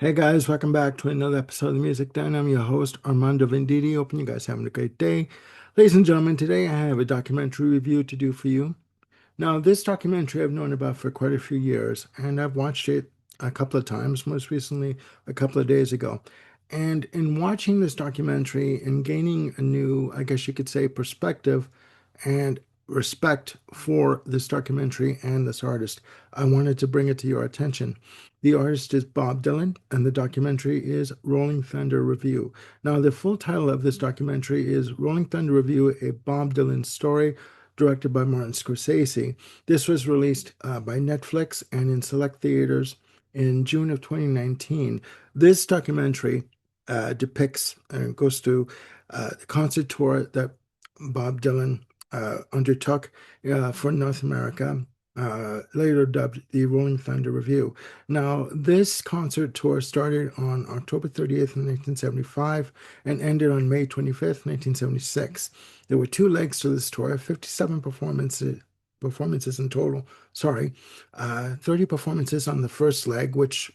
Hey guys, welcome back to another episode of the Music Den. I'm your host, Armando Venditti. Hoping you guys are having a great day. Ladies and gentlemen, today I have a documentary review to do for you. Now, this documentary I've known about for quite a few years, and I've watched it a couple of times, most recently a couple of days ago. And in watching this documentary and gaining a new, I guess you could say, perspective and respect for this documentary and this artist, I wanted to bring it to your attention. The artist is Bob Dylan, and the documentary is Rolling Thunder Revue. Now, the full title of this documentary is Rolling Thunder Revue, a Bob Dylan story, directed by Martin Scorsese. This was released by Netflix and in select theaters in June of 2019. This documentary depicts and goes through the concert tour that Bob Dylan undertook for North America, later dubbed the Rolling Thunder Revue. Now, this concert tour started on October 30th, 1975, and ended on May 25th, 1976. There were two legs to this tour, 57 performances in total. Sorry, 30 performances on the first leg, which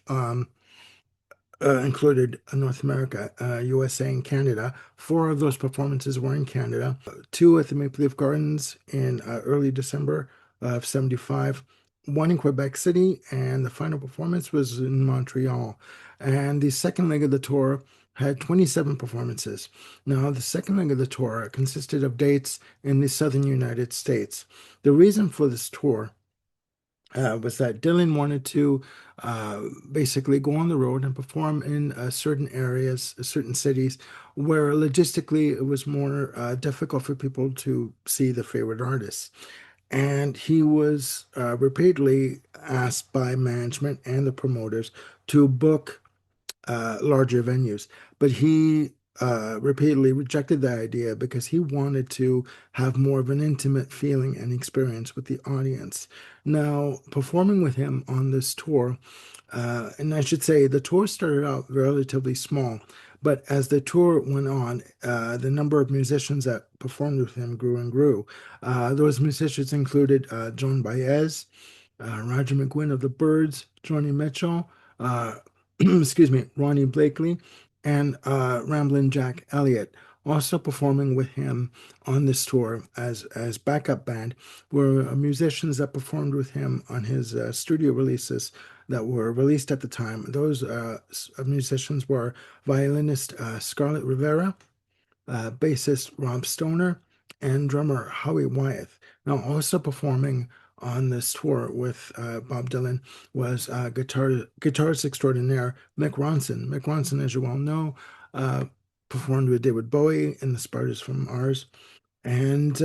included North America, USA, and Canada. Four of those performances were in Canada, two at the Maple Leaf Gardens in early December of 75, one in Quebec City, and the final performance was in Montreal. And the second leg of the tour had 27 performances. Now, the second leg of the tour consisted of dates in the southern United States. The reason for this tour was that Dylan wanted to basically go on the road and perform in certain areas, certain cities, where logistically it was more difficult for people to see the favorite artists. And he was repeatedly asked by management and the promoters to book larger venues. But he repeatedly rejected the idea because he wanted to have more of an intimate feeling and experience with the audience. Now, performing with him on this tour, and I should say the tour started out relatively small, but as the tour went on, the number of musicians that performed with him grew and grew. Those musicians included Joan Baez, Roger McGuinn of the Byrds, Joni Mitchell, uh, excuse me, Ronnie Blakely, and Ramblin' Jack Elliott. Also performing with him on this tour as backup band were musicians that performed with him on his studio releases that were released at the time. Those musicians were violinist Scarlett Rivera, bassist Rob Stoner, and drummer Howie Wyeth. Now, also performing on this tour with Bob Dylan was guitarist extraordinaire Mick Ronson. Mick Ronson, as you all know, uh, performed with David Bowie in The Spiders from Mars. And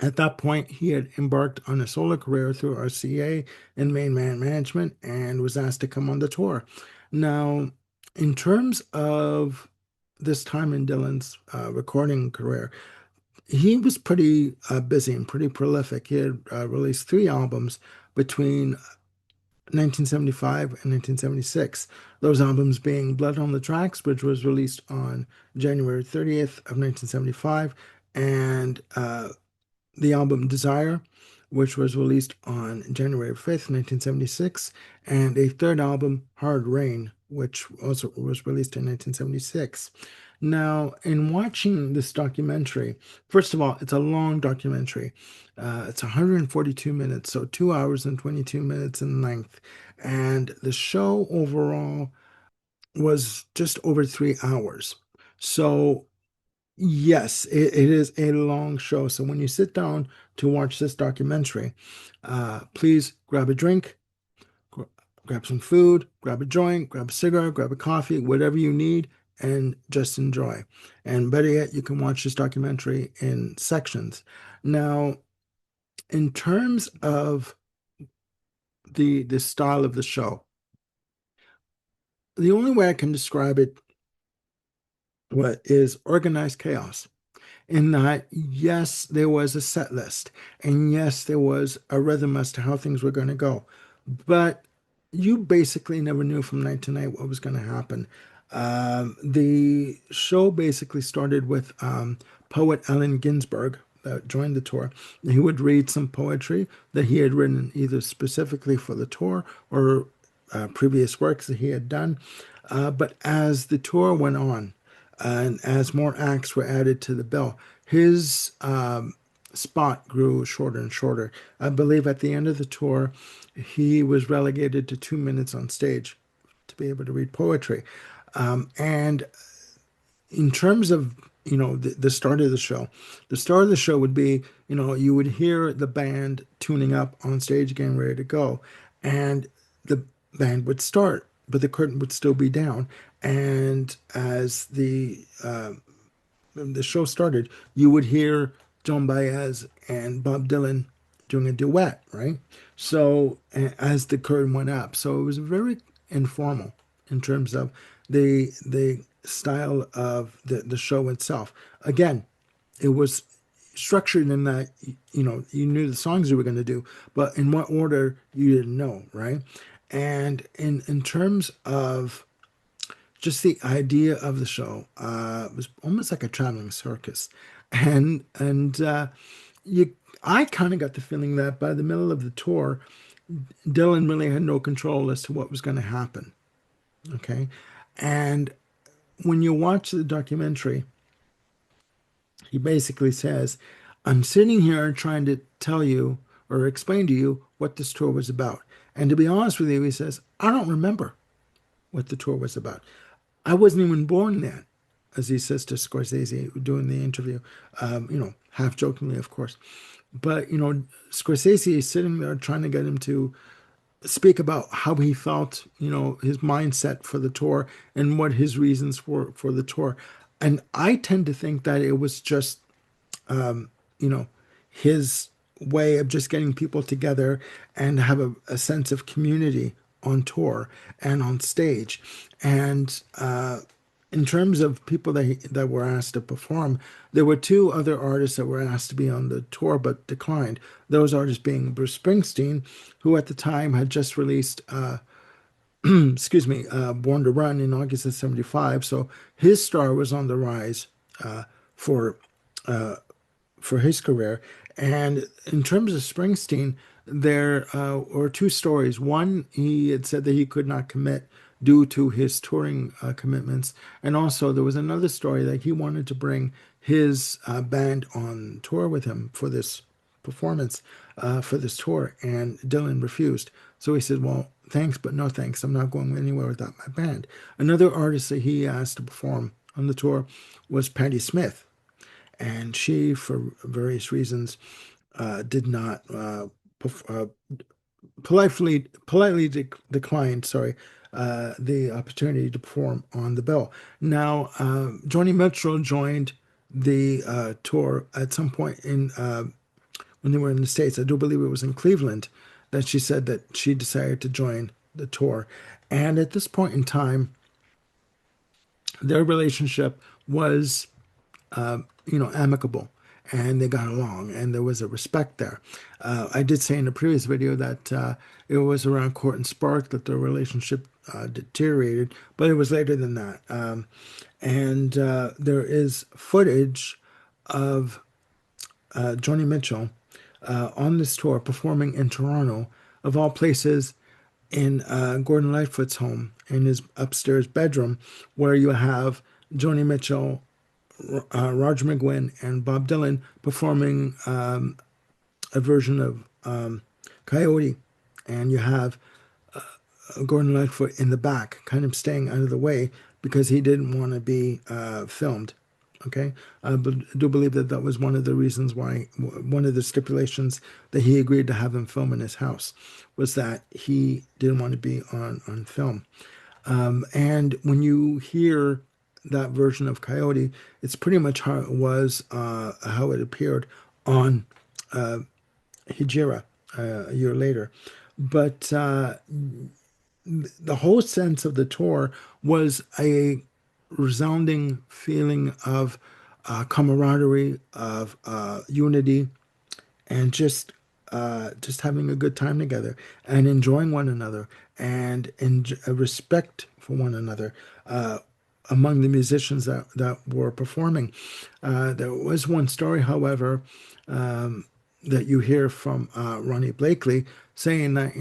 at that point, he had embarked on a solo career through RCA and Main Man Management and was asked to come on the tour. Now, in terms of this time in Dylan's recording career, he was pretty busy and pretty prolific. He had released three albums between 1975 and 1976. Those albums being Blood on the Tracks, which was released on January 30th of 1975, and the album Desire, which was released on January 5th, 1976, and a third album, Hard Rain, which also was released in 1976. Now, in watching this documentary, first of all, it's a long documentary. It's 142 minutes, so 2 hours and 22 minutes in length. And the show overall was just over 3 hours. So yes, it is a long show. So when you sit down to watch this documentary, please grab a drink, gr- grab some food, grab a joint, grab a cigarette, grab a coffee, whatever you need, and just enjoy. And better yet, you can watch this documentary in sections. Now, in terms of the style of the show, the only way I can describe it what is organized chaos. In that, yes, there was a set list, and yes, there was a rhythm as to how things were going to go. But you basically never knew from night to night what was going to happen. The show basically started with poet Allen Ginsberg that joined the tour. He would read some poetry that he had written either specifically for the tour or previous works that he had done. But as the tour went on, and as more acts were added to the bill, his spot grew shorter and shorter. I believe at the end of the tour, he was relegated to 2 minutes on stage to be able to read poetry. And in terms of the start of the start of the show would be, you would hear the band tuning up on stage, getting ready to go, and the band would start, but the curtain would still be down. And as the show started, you would hear Joan Baez and Bob Dylan doing a duet, right? So as the curtain went up, so it was very informal in terms of the style of the show itself. Again, it was structured in that you knew the songs you were going to do, but in what order you didn't know, right? And in terms of just the idea of the show, was almost like a traveling circus, and you I kind of got the feeling that by the middle of the tour, Dylan really had no control as to what was going to happen. Okay, and when you watch the documentary, he basically says, "I'm sitting here trying to tell you or explain to you what this tour was about." And to be honest with you, he says, "I don't remember what the tour was about. I wasn't even born then," as he says to Scorsese doing the interview, half jokingly, of course. But, Scorsese is sitting there trying to get him to speak about how he felt, his mindset for the tour and what his reasons for the tour. And I tend to think that it was just you know, his way of just getting people together and have a sense of community on tour and on stage. And in terms of people that were asked to perform, there were two other artists that were asked to be on the tour but declined. Those artists being Bruce Springsteen, who at the time had just released, excuse me, Born to Run in August of '75. So his star was on the rise for for his career. And in terms of Springsteen, there were two stories. One, he had said that he could not commit due to his touring commitments. And also, there was another story that he wanted to bring his band on tour with him for this performance, for this tour. And Dylan refused. So he said, "Well, thanks, but no thanks. I'm not going anywhere without my band." Another artist that he asked to perform on the tour was Patti Smith, and she, for various reasons, did not politely declined. Sorry, the opportunity to perform on the bill. Now, Joni Mitchell joined the tour at some point in when they were in the States. I do believe it was in Cleveland that she said that she decided to join the tour, and at this point in time, their relationship was amicable, and they got along, and there was a respect there. I did say in the previous video that it was around Court and Spark that their relationship deteriorated, but it was later than that. And there is footage of Joni Mitchell on this tour performing in Toronto, of all places, in Gordon Lightfoot's home, in his upstairs bedroom, where you have Joni Mitchell, Roger McGuinn, and Bob Dylan performing a version of Coyote, and you have Gordon Lightfoot in the back, kind of staying out of the way because he didn't want to be filmed. Okay, I do believe that that was one of the reasons why, one of the stipulations that he agreed to have them film in his house, was that he didn't want to be on film. And when you hear that version of Coyote, it's pretty much how it was, how it appeared on Hijira a year later. But the whole sense of the tour was a resounding feeling of camaraderie, of unity, and just having a good time together and enjoying one another, and in respect for one another among the musicians that were performing. There was one story, however, that you hear from Ronnie Blakely, saying that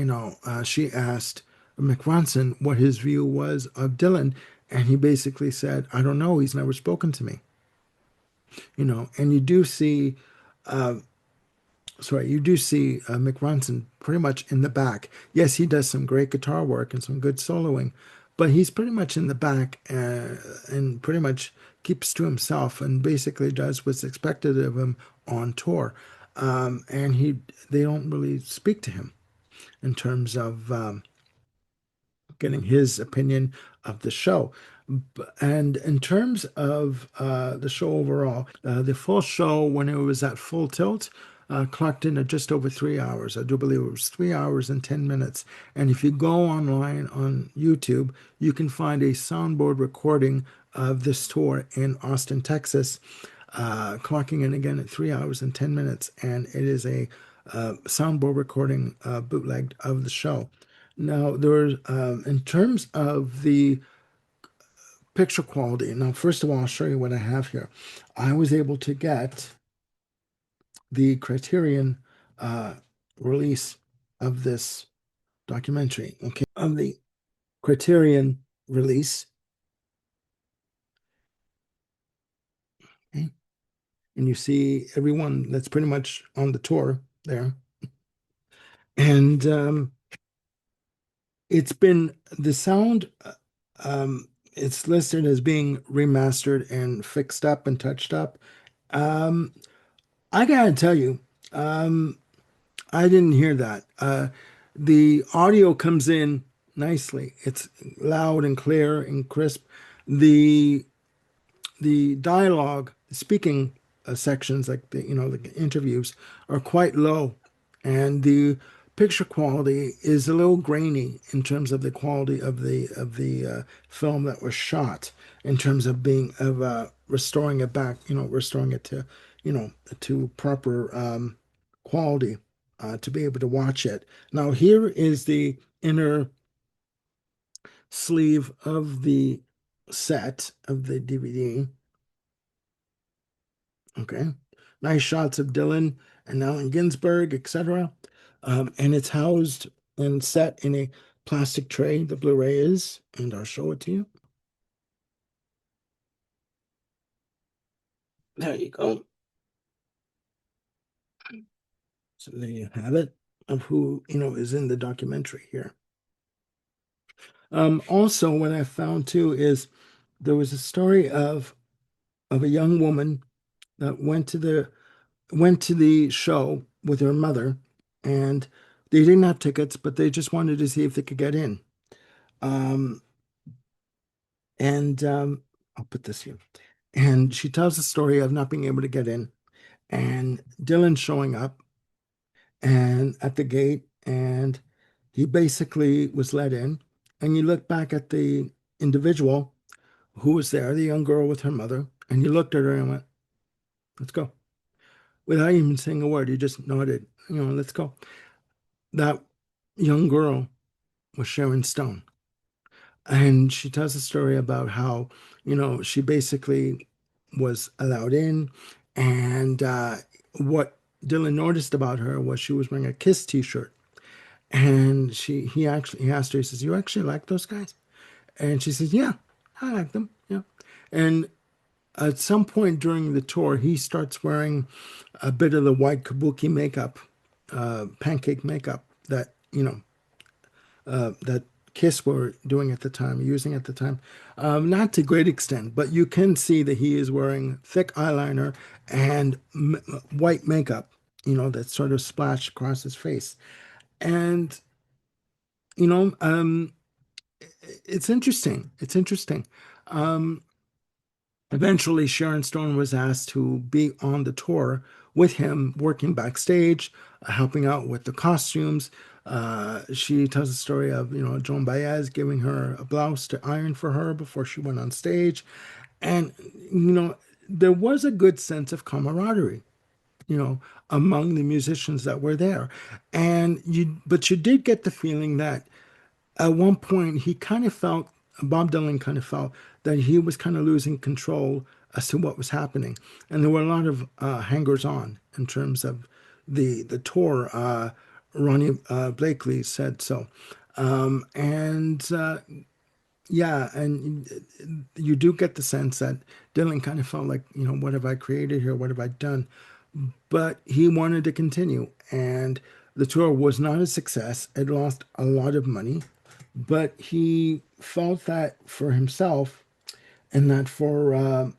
she asked Mick Ronson what his view was of Dylan, and he basically said, "I don't know. He's never spoken to me." And you do see, sorry, you do see Mick Ronson pretty much in the back. Yes, he does some great guitar work and some good soloing, but he's pretty much in the back and pretty much keeps to himself and basically does what's expected of him on tour. And they don't really speak to him in terms of getting his opinion of the show. And in terms of the show overall, the full show, when it was at full tilt, clocked in at just over 3 hours. I do believe it was 3 hours and 10 minutes. And if you go online on YouTube, you can find a soundboard recording of this tour in Austin, Texas, clocking in again at 3 hours and 10 minutes. And it is a soundboard recording bootlegged of the show. Now, in terms of the picture quality, now, first of all, I'll show you what I have here. I was able to get the Criterion uh, release of this documentary, okay, of the Criterion release. Okay. And you see everyone that's pretty much on the tour there. And it's been the sound, it's listed as being remastered and fixed up and touched up. Um, I gotta tell you, um, I didn't hear that. The audio comes in nicely. It's loud and clear and crisp. The the dialogue, the speaking sections, like the interviews, are quite low, and the picture quality is a little grainy in terms of the quality of the film that was shot, in terms of being of restoring it back, restoring it to to proper quality to be able to watch it. Now here is the inner sleeve of the set of the DVD. Okay. Nice shots of Dylan and Allen Ginsberg, etc. And it's housed and set in a plastic tray, the Blu-ray is, and I'll show it to you. There you go. So there you have it of who, is in the documentary here. Also, what I found too is there was a story of a young woman that went to the show with her mother, and they didn't have tickets, but they just wanted to see if they could get in. Um, and I'll put this here. And she tells the story of not being able to get in, and Dylan showing up and at the gate, and he basically was let in. And you look back at the individual who was there, the young girl with her mother, and you looked at her and went, "Let's go." Without even saying a word, he just nodded, "Let's go." That young girl was Sharon Stone. And she tells a story about how, she basically was allowed in. And what Dylan noticed about her was she was wearing a Kiss t-shirt. And he asked her, he says, "You actually like those guys?" And she says, "Yeah, I like them." Yeah. And at some point during the tour, he starts wearing a bit of the white kabuki makeup, pancake makeup that Kiss were doing at the time, using at the time. Not to great extent, but you can see that he is wearing thick eyeliner and white makeup, that sort of splashed across his face. And, you know, um, it's interesting. It's interesting. Um, Eventually, Sharon Stone was asked to be on the tour with him, working backstage, helping out with the costumes. She tells the story of, Joan Baez giving her a blouse to iron for her before she went on stage. And, there was a good sense of camaraderie, you know, among the musicians that were there. But you did get the feeling that at one point he kind of felt, Bob Dylan kind of felt that he was kind of losing control as to what was happening, and there were a lot of hangers on in terms of the tour. Ronnie Blakely said so. And yeah, and you do get the sense that Dylan kind of felt like, what have I created here? What have I done? But he wanted to continue, and the tour was not a success. It lost a lot of money, but he felt that for himself, and that for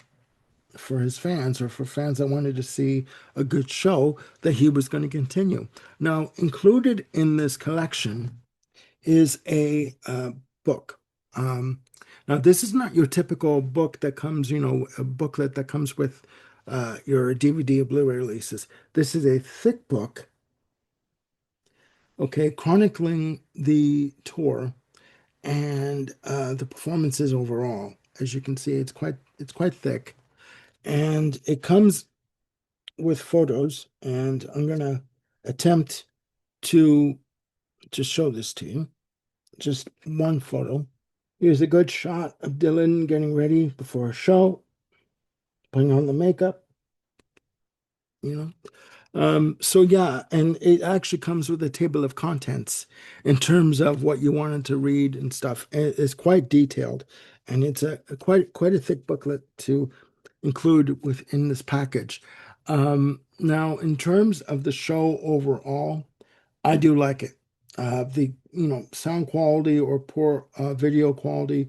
his fans, or for fans that wanted to see a good show, that he was going to continue. Now, included in this collection is a book. Um, Now, this is not your typical book that comes, a booklet that comes with your DVD or Blu-ray releases. This is a thick book, okay, chronicling the tour and the performances overall. As you can see, it's quite thick, and it comes with photos. And I'm gonna attempt to show this to you. Just one photo. Here's a good shot of Dylan getting ready before a show, putting on the makeup, you know. So yeah, and it actually comes with a table of contents in terms of what you wanted to read and stuff. It's quite detailed, and it's a quite a thick booklet to include within this package. Now, in terms of the show overall, I do like it. The sound quality or poor video quality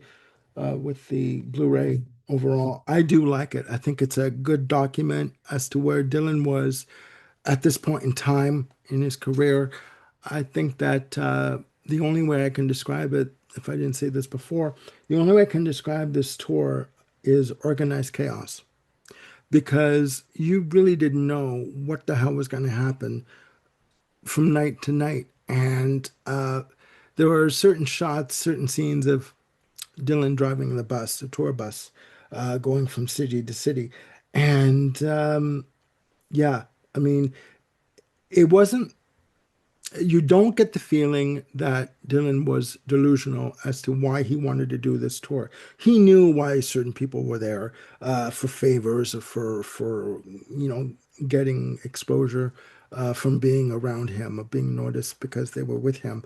with the Blu-ray overall, I do like it. I think it's a good document as to where Dylan was at this point in time in his career. I think that the only way I can describe it, if I didn't say this before, the only way I can describe this tour is organized chaos, because you really didn't know what the hell was going to happen from night to night. And there were certain shots, certain scenes of Dylan driving the bus, the tour bus, going from city to city. And yeah, I mean, it wasn't, you don't get the feeling that Dylan was delusional as to why he wanted to do this tour. He knew why certain people were there, for favors or for getting exposure from being around him or being noticed because they were with him.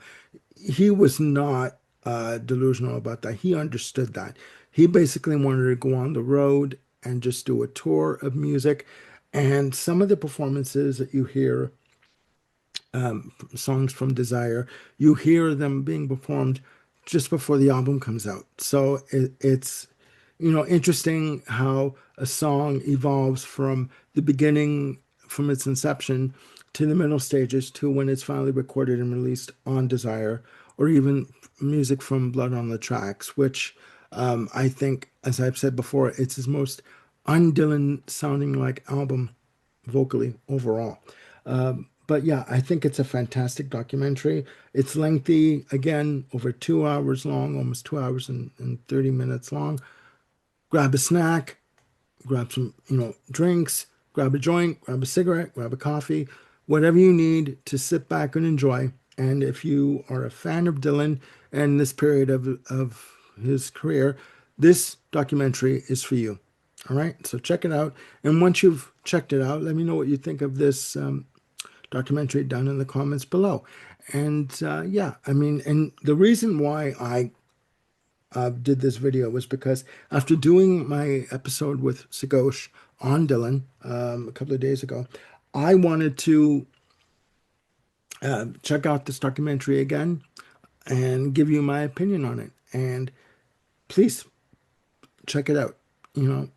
He was not delusional about that. He understood that. He basically wanted to go on the road and just do a tour of music. And some of the performances that you hear, songs from Desire, you hear them being performed just before the album comes out. So it's, interesting how a song evolves from the beginning, from its inception to the middle stages to when it's finally recorded and released on Desire, or even music from Blood on the Tracks, which I think, as I've said before, it's his most un-Dylan sounding like album vocally overall. But yeah, I think it's a fantastic documentary. It's lengthy, again, over 2 hours long, almost 2 hours and 30 minutes long. Grab a snack, grab some, drinks, grab a joint, grab a cigarette, grab a coffee, whatever you need to sit back and enjoy. And if you are a fan of Dylan and this period of his career, this documentary is for you. All right, so check it out. And once you've checked it out, let me know what you think of this documentary down in the comments below. And yeah, I mean, and the reason why I did this video was because after doing my episode with Sagosh on Dylan a couple of days ago, I wanted to check out this documentary again and give you my opinion on it. And please check it out.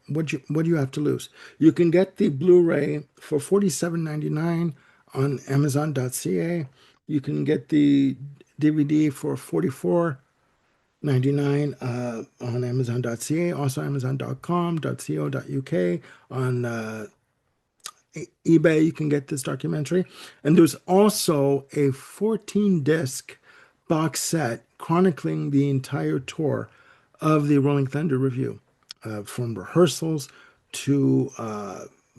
What do you have to lose? You can get the Blu-ray for $47.99 on Amazon.ca. You can get the DVD for $44.99 on Amazon.ca, also Amazon.com, .co.uk, on eBay. You can get this documentary. And there's also a 14-disc box set chronicling the entire tour of the Rolling Thunder Revue, from rehearsals to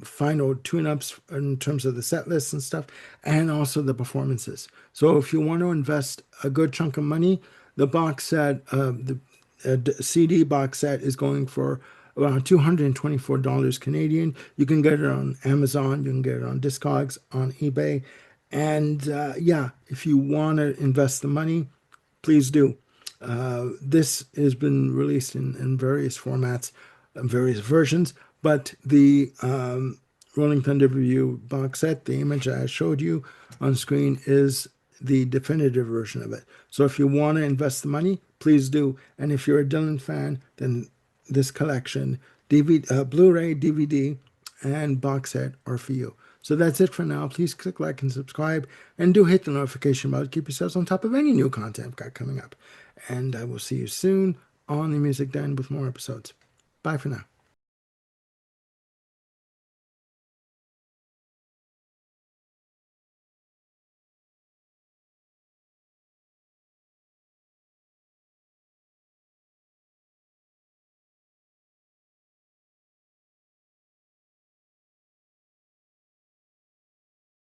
final tune-ups in terms of the set lists and stuff, and also the performances. So if you want to invest a good chunk of money, the box set, the CD box set, is going for around $224 Canadian. You can get it on Amazon, you can get it on Discogs, on eBay. And yeah, if you want to invest the money, please do. This has been released in various formats, various versions, but the Rolling Thunder Revue box set, the image I showed you on screen, is the definitive version of it. So if you want to invest the money, please do. And if you're a Dylan fan, then this collection, DVD, Blu-ray, DVD, and box set are for you. So that's it for now. Please click like and subscribe, and do hit the notification bell to keep yourselves on top of any new content I've got coming up. And I will see you soon on the Music Den with more episodes. Bye for now.